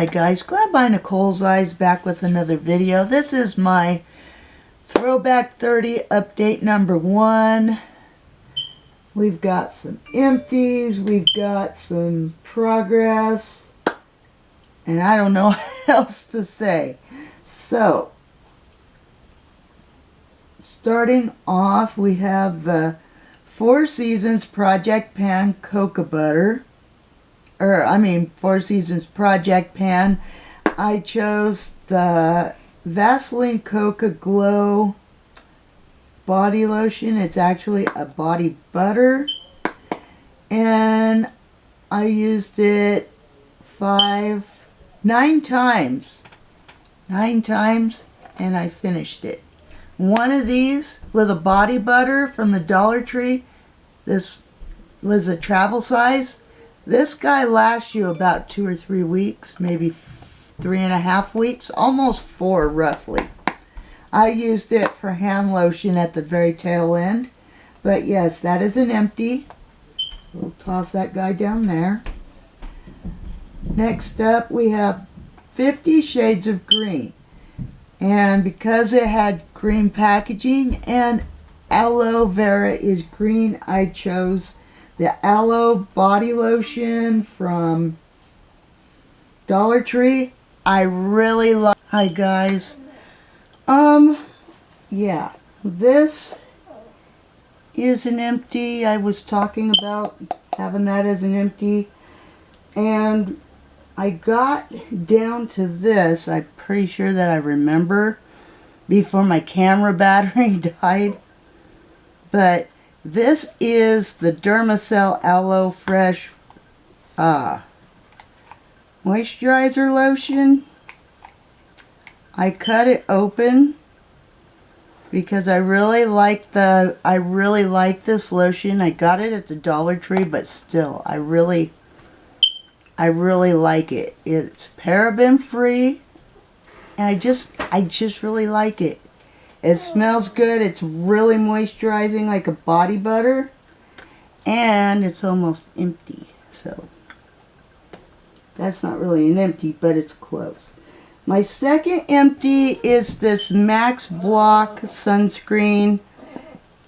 Hi guys, Glad by Nicole's Eyes back with another video. This is my Throwback 30 update number 1. We've got some empties, we've got some progress, and I don't know what else to say. So, starting off, we have the Four Seasons Project Pan Cocoa Butter. Four Seasons Project Pan. I chose the Vaseline Cocoa Glow body lotion. It's actually a body butter. And I used it 9 times. 9 times, and I finished it. One of these with a body butter from the Dollar Tree. This was a travel size. This guy lasts you about 2 or 3 weeks, maybe 3.5 weeks, almost 4 roughly. I used it for hand lotion at the very tail end. But yes, that is an empty. So we'll toss that guy down there. Next up, we have 50 Shades of Green. And because it had green packaging and aloe vera is green, I chose the aloe body lotion from Dollar Tree. I really love. Hi guys. Yeah, this is an empty. I was talking about having that as an empty, and I got down to this. I'm pretty sure that I remember before my camera battery died, but this is the Dermacell Aloe Fresh moisturizer lotion. I cut it open because I really like this lotion. I got it at the Dollar Tree, but still, I really like it. It's paraben free, and I just really like it. It smells good. It's really moisturizing like a body butter. And it's almost empty. So, that's not really an empty, but it's close. My second empty is this Max Block sunscreen.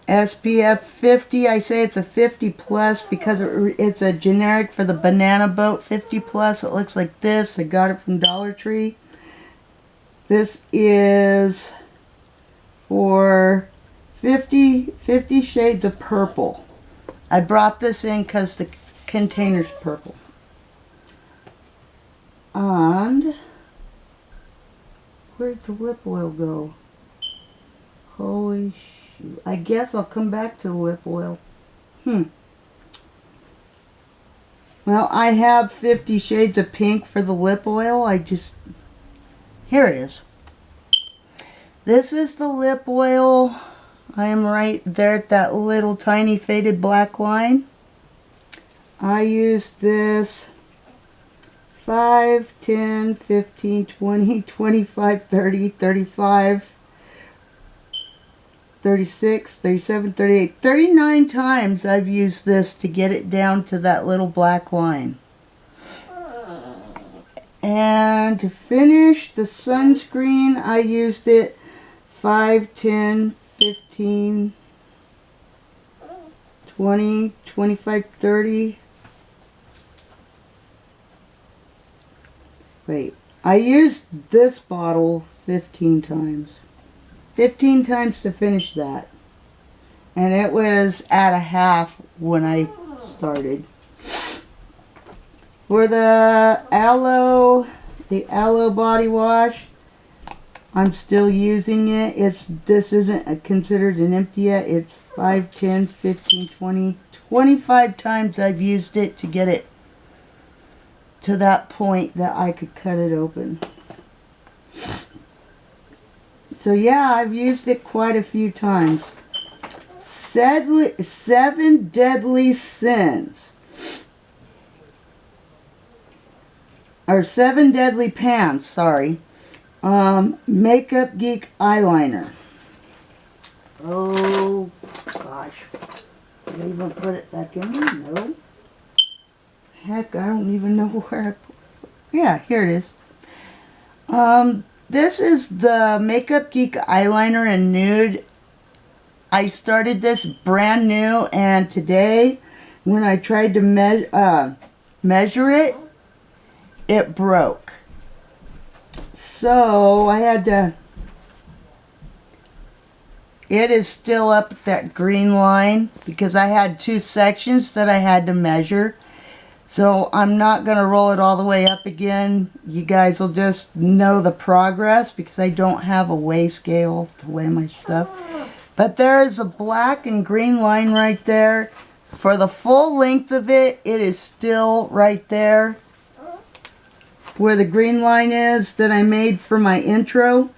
SPF 50. I say it's a 50 plus because it's a generic for the Banana Boat 50 plus. It looks like this. I got it from Dollar Tree. This is for 50 shades of purple. I brought this in because the container's purple. And where'd the lip oil go? Holy shoot. I guess I'll come back to the lip oil. Well, I have 50 shades of pink for the lip oil. Here it is. This is the lip oil. I am right there at that little tiny faded black line. I used this 5, 10, 15, 20, 25, 30, 35, 36, 37, 38, 39 times I've used this to get it down to that little black line. And to finish the sunscreen, I used it 5, 10, 15, 20, 25, 30. Wait, I used this bottle 15 times. 15 times to finish that. And it was at a half when I started. For the aloe body wash, I'm still using it. This isn't considered an empty yet. It's 5, 10, 15, 20, 25 times I've used it to get it to that point that I could cut it open. So yeah, I've used it quite a few times. 7 Deadly Sins. Or 7 Deadly Pans, sorry. Makeup Geek eyeliner. Oh gosh. Did I even put it back in there? No. Heck, I don't even know where I put it. Yeah, here it is. This is the Makeup Geek eyeliner in nude. I started this brand new, and today when I tried to measure it, it broke. So I had to, it is still up at that green line because I had two sections that I had to measure. So I'm not going to roll it all the way up again. You guys will just know the progress because I don't have a weigh scale to weigh my stuff. But there is a black and green line right there. For the full length of it, it is still right there. Where the green line is that I made for my intro,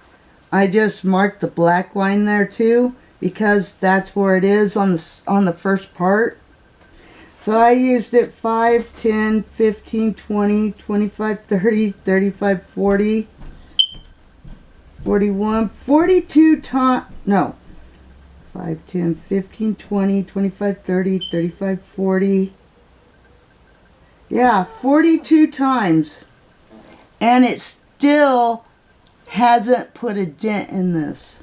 I just marked the black line there too because that's where it is on the first part. So I used it 5, 10, 15, 20, 25, 30, 35, 40, 41, 42 times, no, 5, 10, 15, 20, 25, 30, 35, 40, yeah, 42 times. And it still hasn't put a dent in this.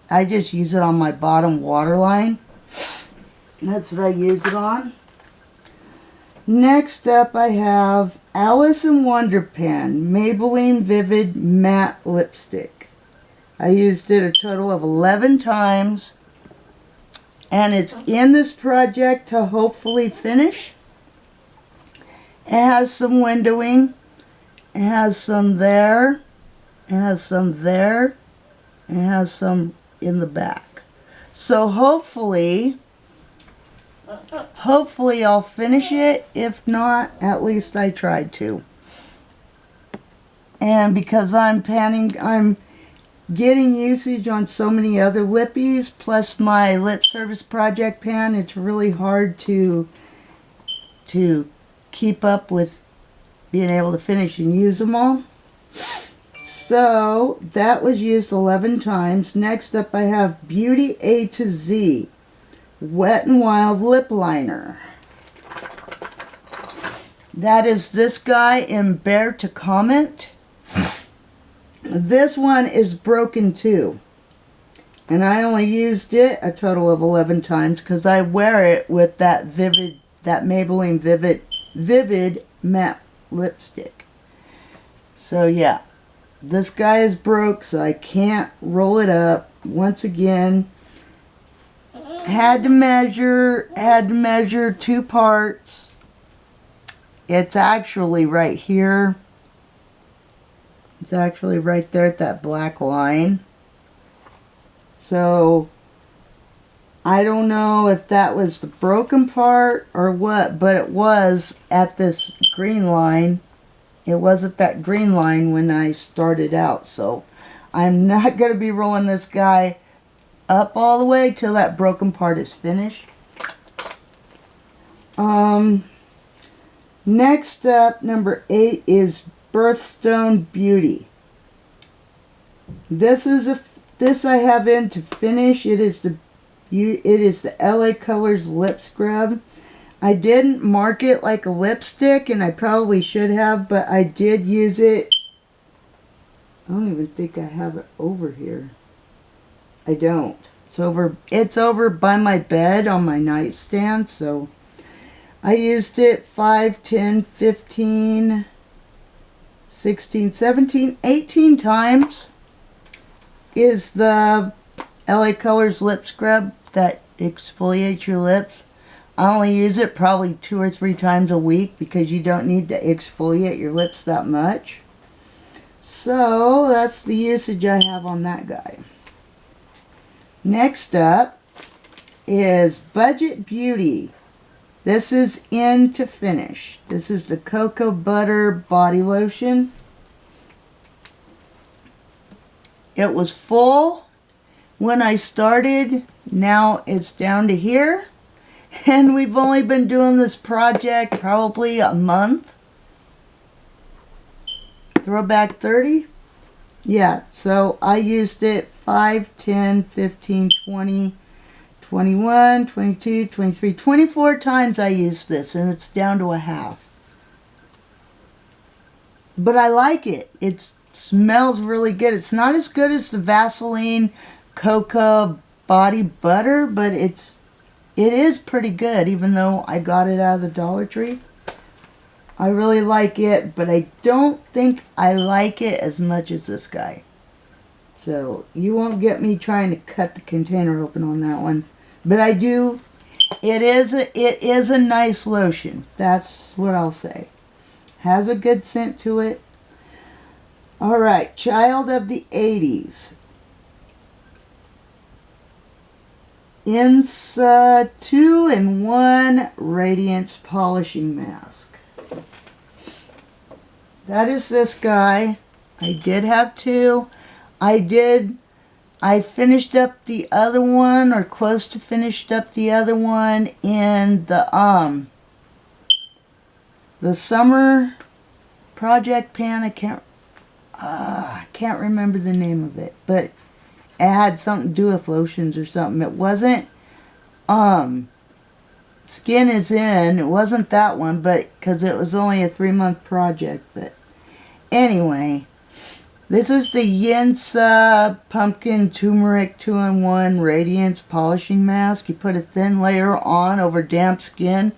I just use it on my bottom waterline. That's what I use it on. Next up I have Alice in Wonder Pen Maybelline Vivid Matte Lipstick. I used it a total of 11 times. And it's in this project to hopefully finish. It has some windowing. It has some there. It has some there. It has some in the back. So hopefully I'll finish it. If not, at least I tried to. And because I'm getting usage on so many other lippies, plus my lip service project pan, it's really hard to keep up with being able to finish and use them all. So that was used 11 times. Next up I have Beauty A to Z Wet n Wild Lip Liner. That is this guy in Bear to Comment. This one is broken too. And I only used it a total of 11 times because I wear it with that Maybelline Vivid Matte Lipstick. So yeah, this guy is broke, so I can't roll it up. Once again, had to measure 2 parts. It's actually right here. It's actually right there at that black line. So I don't know if that was the broken part or what, but it was at this green line. It was at that green line when I started out. So I'm not going to be rolling this guy up all the way till that broken part is finished. Next up, number 8 is Birthstone Beauty. This I have in to finish. It is the LA Colors Lip Scrub. I didn't mark it like a lipstick, and I probably should have, but I did use it. I don't even think I have it over here. I don't. It's over by my bed on my nightstand, so I used it 5, 10, 15, 16, 17, 18 times. Is the LA Colors Lip Scrub that exfoliates your lips. I only use it probably 2 or 3 times a week because you don't need to exfoliate your lips that much. So that's the usage I have on that guy. Next up is Budget Beauty. This is in to finish. This is the Cocoa Butter Body Lotion. It was full when I started. Now it's down to here. And we've only been doing this project probably a month. Throwback 30. Yeah, so I used it 5, 10, 15, 20, 21, 22, 23, 24 times I used this, and it's down to a half. But I like it. It's smells really good. It's not as good as the Vaseline Cocoa Body Butter, but it is pretty good, even though I got it out of the Dollar Tree. I really like it, but I don't think I like it as much as this guy. So you won't get me trying to cut the container open on that one. But I do. It is a nice lotion. That's what I'll say. Has a good scent to it. All right, Child of the 80s. Insa 2-in-1 Radiance Polishing Mask. That is this guy. I did have two. I finished up the other one, or close to finished up the other one in the summer project pan. I can't remember the name of it, but it had something to do with lotions or something. It wasn't Skin is In. It wasn't that one, but because it was only a 3-month project. But anyway, this is the Yinsa Pumpkin Turmeric 2-in-1 Radiance Polishing Mask. You put a thin layer on over damp skin,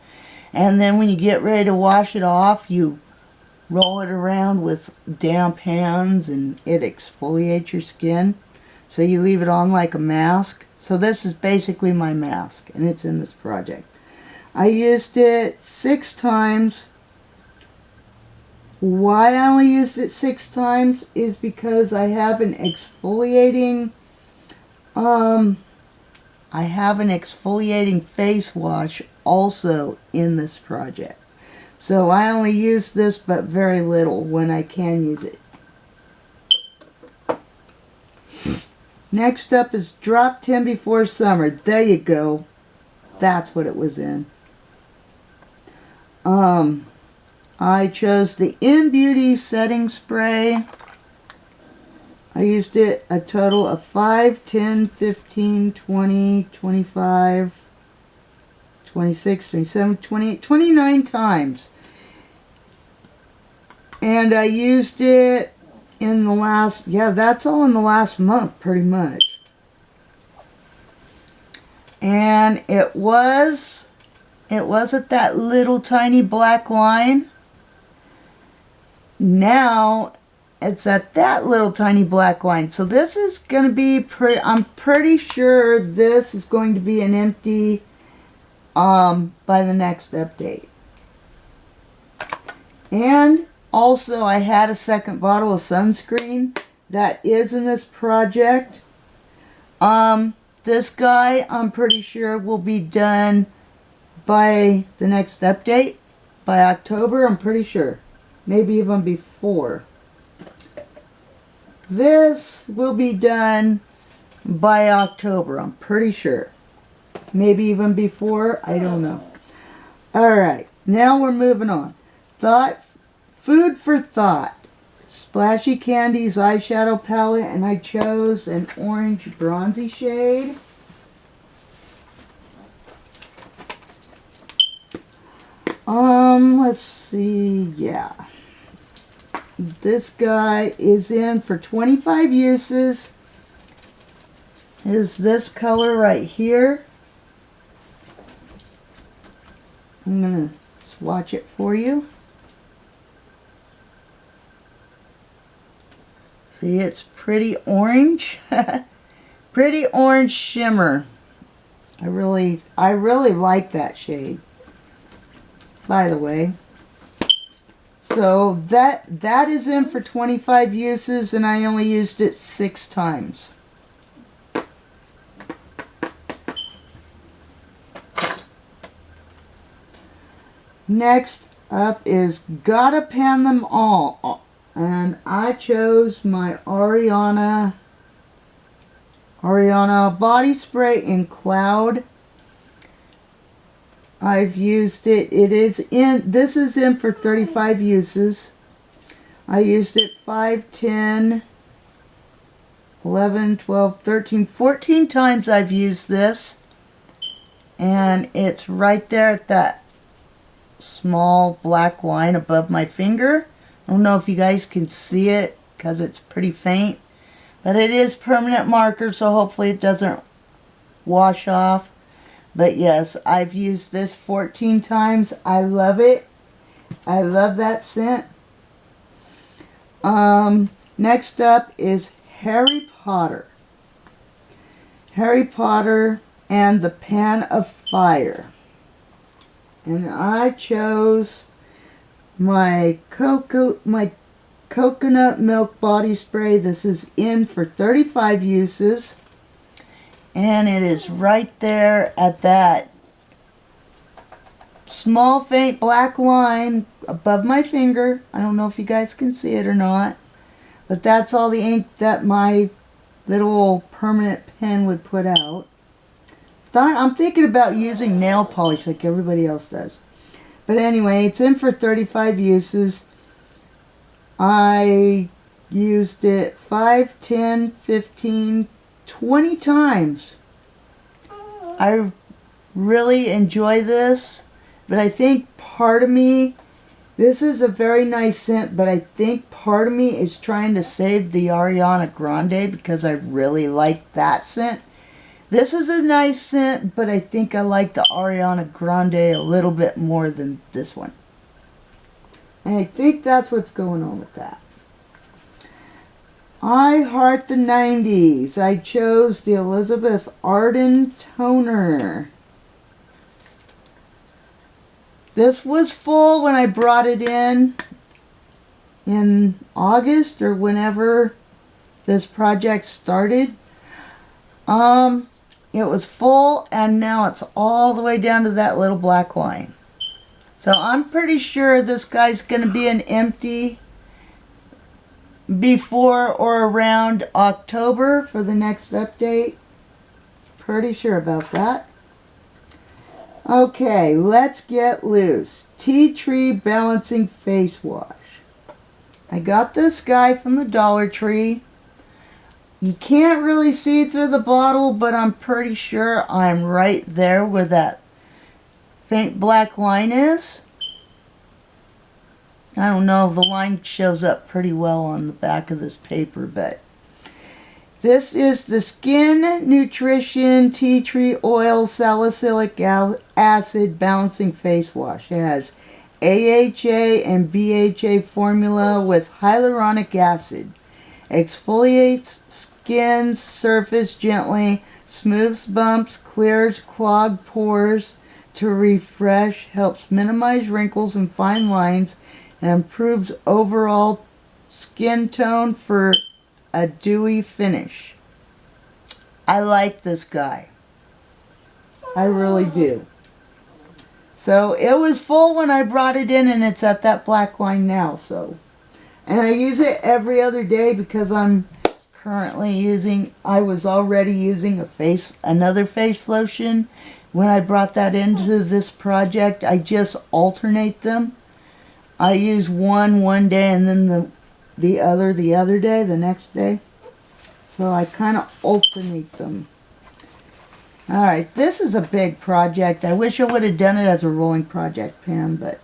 and then when you get ready to wash it off, you roll it around with damp hands and it exfoliates your skin. So you leave it on like a mask. So this is basically my mask, and it's in this project. I used it 6 times. Why I only used it 6 times is because I have an exfoliating face wash also in this project. So I only use this but very little when I can use it. Next up is Drop 10 Before Summer. There you go. That's what it was in. I chose the InBeauty setting spray. I used it a total of 5, 10, 15, 20, 25, 26, 27, 28, 29 times. And I used it in the last, that's all in the last month pretty much. And it was at that little tiny black line. Now it's at that little tiny black line. So this is going to be I'm pretty sure this is going to be an empty by the next update. And also I had a second bottle of sunscreen that is in this project. This guy I'm pretty sure will be done by the next update. By October, I'm pretty sure. Maybe even before. This will be done by October, I'm pretty sure. Maybe even before, I don't know. Alright, now we're moving on. Food for Thought. Splashy Candies eyeshadow palette, and I chose an orange bronzy shade. Let's see, This guy is in for 25 uses. Is this color right here. I'm going to swatch it for you. See, it's pretty orange. Pretty orange shimmer. I really like that shade, by the way. So that is in for 25 uses, and I only used it 6 times. Next up is Gotta Pan Them All, and I chose my Ariana body spray in Cloud. I've used it. This is in for 35 uses. I used it 5, 10, 11, 12, 13, 14 times I've used this. And it's right there at that small black line above my finger. I don't know if you guys can see it because it's pretty faint. But it is permanent marker, so hopefully it doesn't wash off. But yes, I've used this 14 times. I love it. I love that scent. Next up is Harry Potter. Harry Potter and the Pan of Fire. And I chose my coconut milk body spray. This is in for 35 uses. And it is right there at that small faint black line above my finger. I don't know if you guys can see it or not. But that's all the ink that my little permanent pen would put out. I'm thinking about using nail polish like everybody else does. But anyway, it's in for 35 uses. I used it 5, 10, 15, 20 times. I really enjoy this, but I think part of me, this is a very nice scent, but I think part of me is trying to save the Ariana Grande because I really like that scent. This is a nice scent, but I think I like the Ariana Grande a little bit more than this one. And I think that's what's going on with that. I Heart the 90s. I chose the Elizabeth Arden Toner. This was full when I brought it in August or whenever this project started. It was full and now it's all the way down to that little black line. So I'm pretty sure this guy's going to be an empty before or around October for the next update. Pretty sure about that. Okay, let's get loose. Tea Tree Balancing Face Wash. I got this guy from the Dollar Tree. You can't really see through the bottle, but I'm pretty sure I'm right there where that faint black line is. I don't know if the line shows up pretty well on the back of this paper, but this is the Skin Nutrition Tea Tree Oil Salicylic Acid Balancing Face Wash. It has AHA and BHA formula with hyaluronic acid. Exfoliates skin's surface gently, smooths bumps, clears clogged pores to refresh, helps minimize wrinkles and fine lines, and improves overall skin tone for a dewy finish. I like this guy. I really do. So it was full when I brought it in and it's at that black line now. So, and I use it every other day because I'm currently using, I was already using another face lotion. When I brought that into this project, I just alternate them. I use one day and then the other day, the next day. So I kind of alternate them. Alright, this is a big project. I wish I would have done it as a rolling project pan, but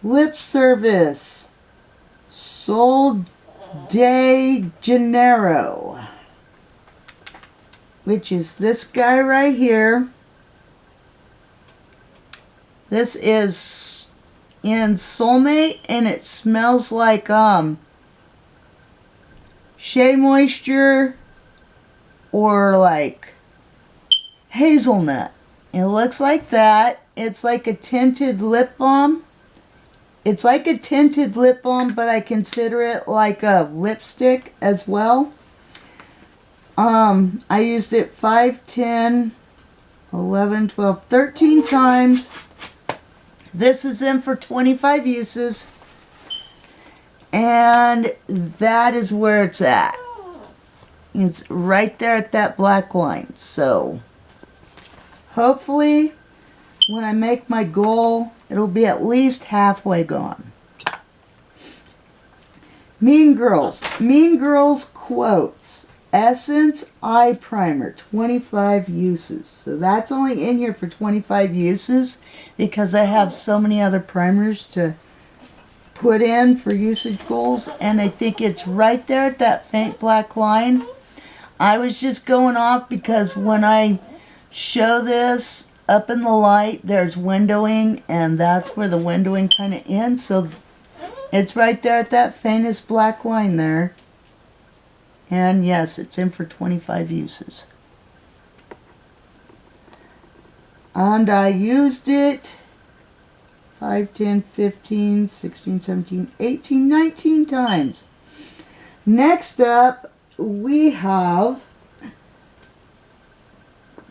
Lip Service Sol de Janeiro, which is this guy right here. This is in Soulmate and it smells like Shea Moisture or like hazelnut. It looks like that. It's like a tinted lip balm. It's like a tinted lip balm, but I consider it like a lipstick as well. I used it 5, 10, 11, 12, 13 times. This is in for 25 uses. And that is where it's at. It's right there at that black line. So hopefully when I make my goal, it'll be at least halfway gone. Mean Girls. Mean Girls Quotes. Essence Eye Primer, 25 uses. So that's only in here for 25 uses because I have so many other primers to put in for usage goals, and I think it's right there at that faint black line. I was just going off because when I show this up in the light, there's windowing, and that's where the windowing kind of ends. So it's right there at that faintest black line there. And yes, it's in for 25 uses. And I used it 5, 10, 15, 16, 17, 18, 19 times. Next up, we have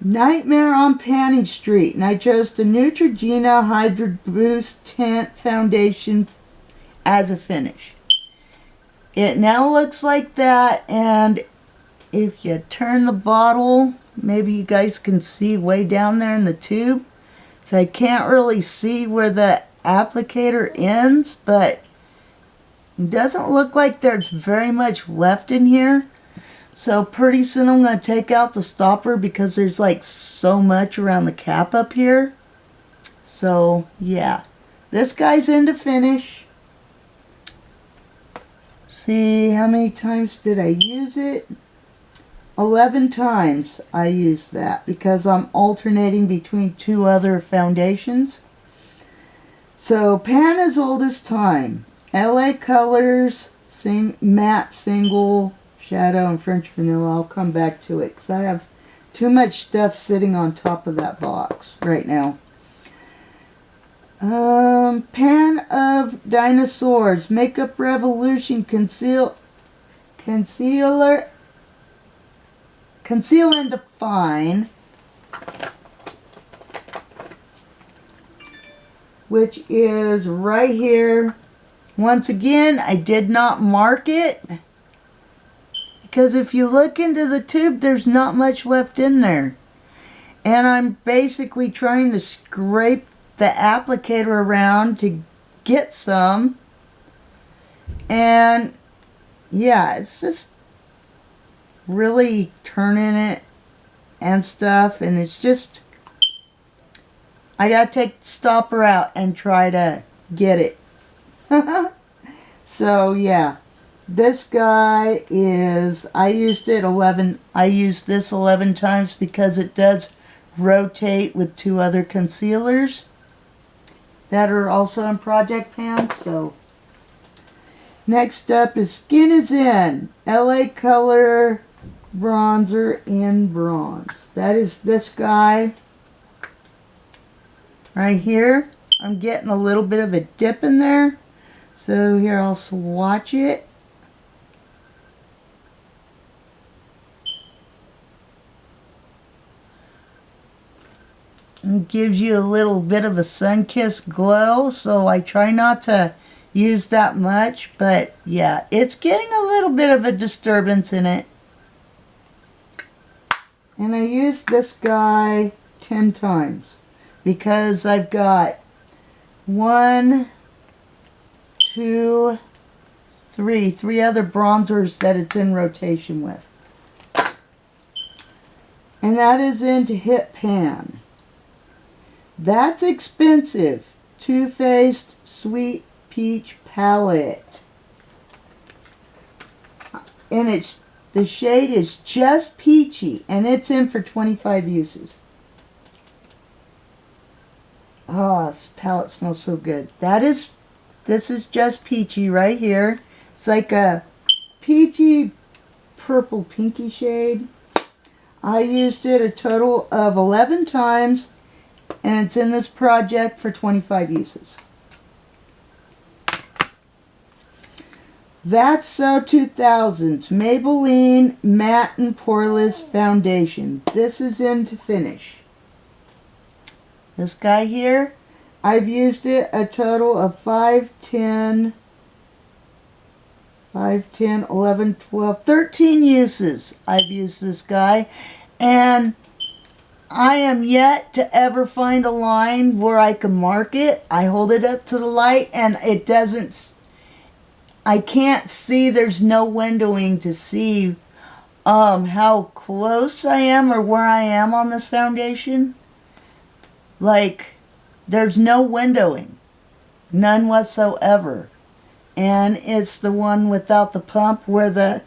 Nightmare on Panning Street. And I chose the Neutrogena Hydro Boost Tint Foundation as a finish. It now looks like that, and if you turn the bottle, maybe you guys can see way down there in the tube. So I can't really see where the applicator ends, but it doesn't look like there's very much left in here. So pretty soon I'm going to take out the stopper because there's like so much around the cap up here. So yeah, this guy's in to finish. See, how many times did I use it? 11 times I used that because I'm alternating between two other foundations. So pan as old as time. LA Colors matte single shadow and French vanilla. I'll come back to it because I have too much stuff sitting on top of that box right now. Pan of Dinosaurs Makeup Revolution Conceal and Define, which is right here. Once again, I did not mark it because if you look into the tube, there's not much left in there. And I'm basically trying to scrape the applicator around to get some. And yeah, it's just really turning it and stuff, and it's just, I gotta take the stopper out and try to get it. So yeah, this guy is, I used this 11 times because it does rotate with two other concealers that are also in Project Pan. So next up is Skin is In LA Color Bronzer in Bronze. That is this guy right here. I'm getting a little bit of a dip in there. So here, I'll swatch it. It gives you a little bit of a sun-kissed glow, so I try not to use that much, but yeah, it's getting a little bit of a disturbance in it. And I used this guy 10 times because I've got 1, 2, 3 other bronzers that it's in rotation with. And that is into Hit Pan. That's expensive. Too Faced Sweet Peach Palette. And the shade is just peachy, and it's in for 25 uses. Oh, this palette smells so good. This is just peachy right here. It's like a peachy purple pinky shade. I used it a total of 11 times, and it's in this project for 25 uses. That's So 2000's Maybelline Matte and Poreless Foundation. This is in to finish. This guy here, I've used it a total of 5, 10, 11, 12, 13 uses. I've used this guy, and I am yet to ever find a line where I can mark it. I hold it up to the light and it doesn't, I can't see, there's no windowing to see how close I am or where I am on this foundation. Like, there's no windowing. None whatsoever. and it's the one without the pump where the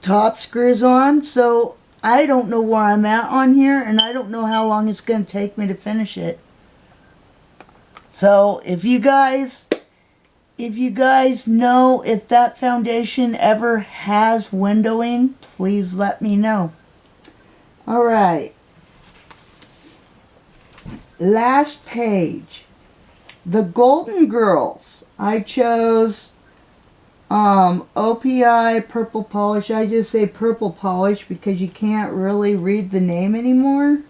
top screws on. So I don't know where I'm at on here, and I don't know how long it's going to take me to finish it. So if you guys know if that foundation ever has windowing, please let me know. All right. Last page. The Golden Girls. I chose OPI Purple Polish. I just say Purple Polish because you can't really read the name anymore.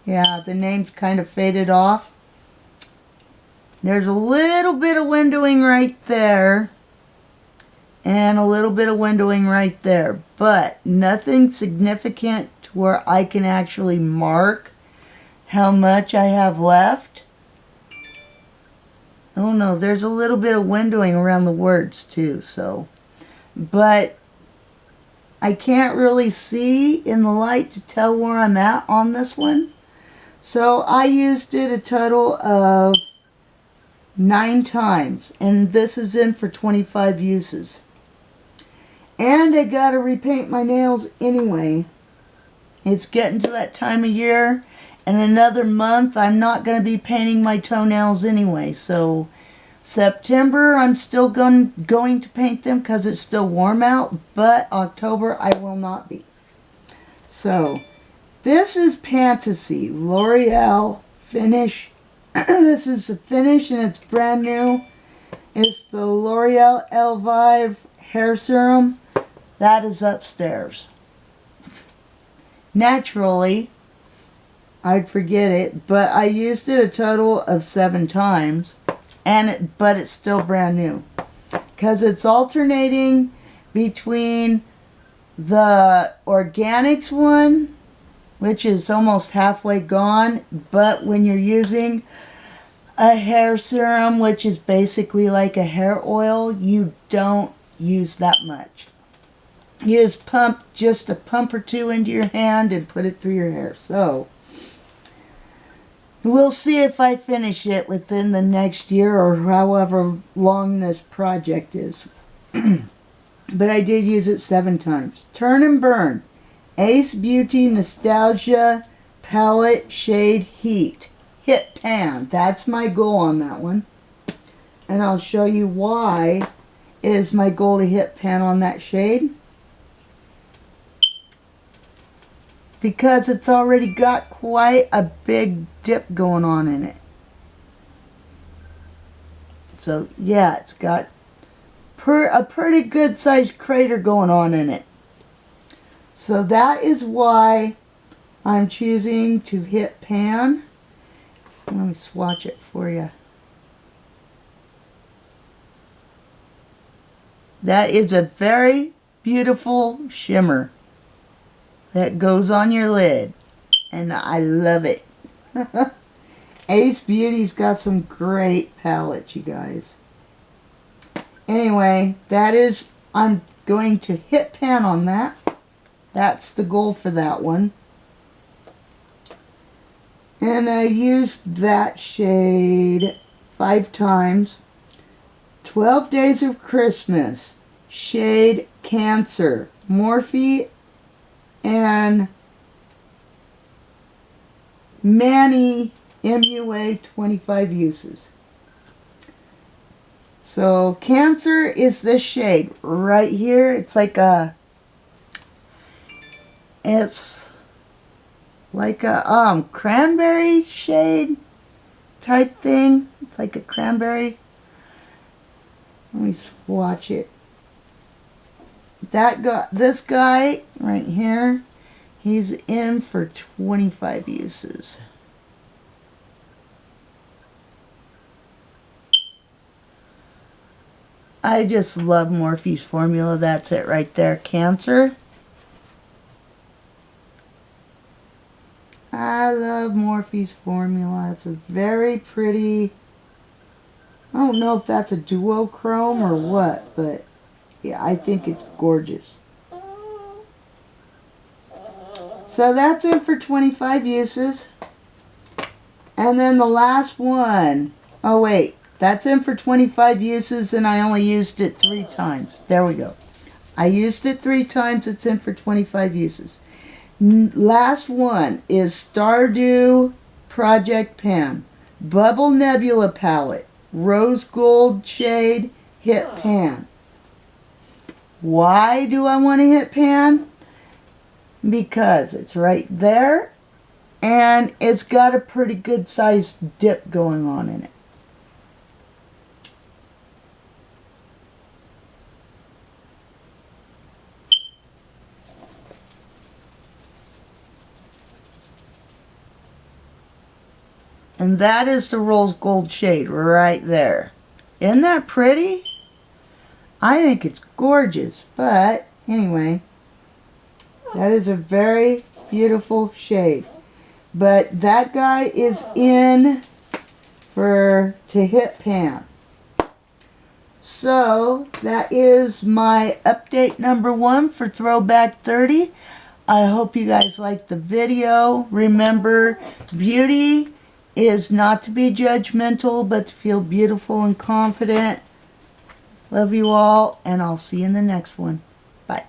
Yeah, the name's kind of faded off. There's a little bit of windowing right there. And a little bit of windowing right there. But nothing significant to where I can actually mark how much I have left. Oh no, there's a little bit of windowing around the words too, so. But I can't really see in the light to tell where I'm at on this one. So I used it a total of 9 times, and this is in for 25 uses. And I gotta repaint my nails anyway. It's getting to that time of year. In another month, I'm not going to be painting my toenails anyway. So September, I'm still going to paint them because it's still warm out. But October, I will not be. So this is Fantasy L'Oreal Finish. This is the finish and it's brand new. It's the L'Oreal Elvive Hair Serum. That is upstairs. Naturally, I'd forget it, but I used it a total of 7 times, but it's still brand new. Because it's alternating between the Organics one, which is almost halfway gone, but when you're using a hair serum, which is basically like a hair oil, you don't use that much. You just pump just a pump or two into your hand and put it through your hair. So we'll see if I finish it within the next year or however long this project is. But I did use it 7 times. Turn and Burn. Ace Beauty Nostalgia Palette Shade Heat. Hit Pan. That's my goal on that one. And I'll show you why is my goal to hit pan on that shade. Because it's already got quite a big dip going on in it. So yeah, it's got a pretty good sized crater going on in it. So that is why I'm choosing to hit pan. Let me swatch it for you. That is a very beautiful shimmer that goes on your lid, and I love it. Ace Beauty's got some great palettes, you guys. Anyway, I'm going to hit pan on that. That's the goal for that one. And I used that shade 5 times. 12 Days of Christmas, shade Cancer, Morphe and Manny MUA 25 uses. So Cancer is this shade right here. It's like a cranberry shade type thing. It's like a cranberry. Let me swatch it. This guy right here, he's in for 25 uses. I just love Morphe's formula. That's it right there. Cancer. I love Morphe's formula. It's a very pretty, I don't know if that's a duochrome or what, but yeah, I think it's gorgeous. So that's it for 25 uses. And then the last one, oh wait, That's in for 25 uses, and I only used it 3 times. There we go. I used it 3 times. It's in for 25 uses. Last one is Stardew Project Pan. Bubble Nebula Palette. Rose Gold Shade. Hit Pan. Why do I want to hit Pan? Because it's right there, and it's got a pretty good sized dip going on in it. And that is the Rose Gold shade right there. Isn't that pretty? I think it's gorgeous. But anyway, that is a very beautiful shade. But that guy is in to hit Pan. So that is my update number 1 for Throwback 30. I hope you guys liked the video. Remember, beauty is not to be judgmental, but to feel beautiful and confident. Love you all, and I'll see you in the next one. Bye.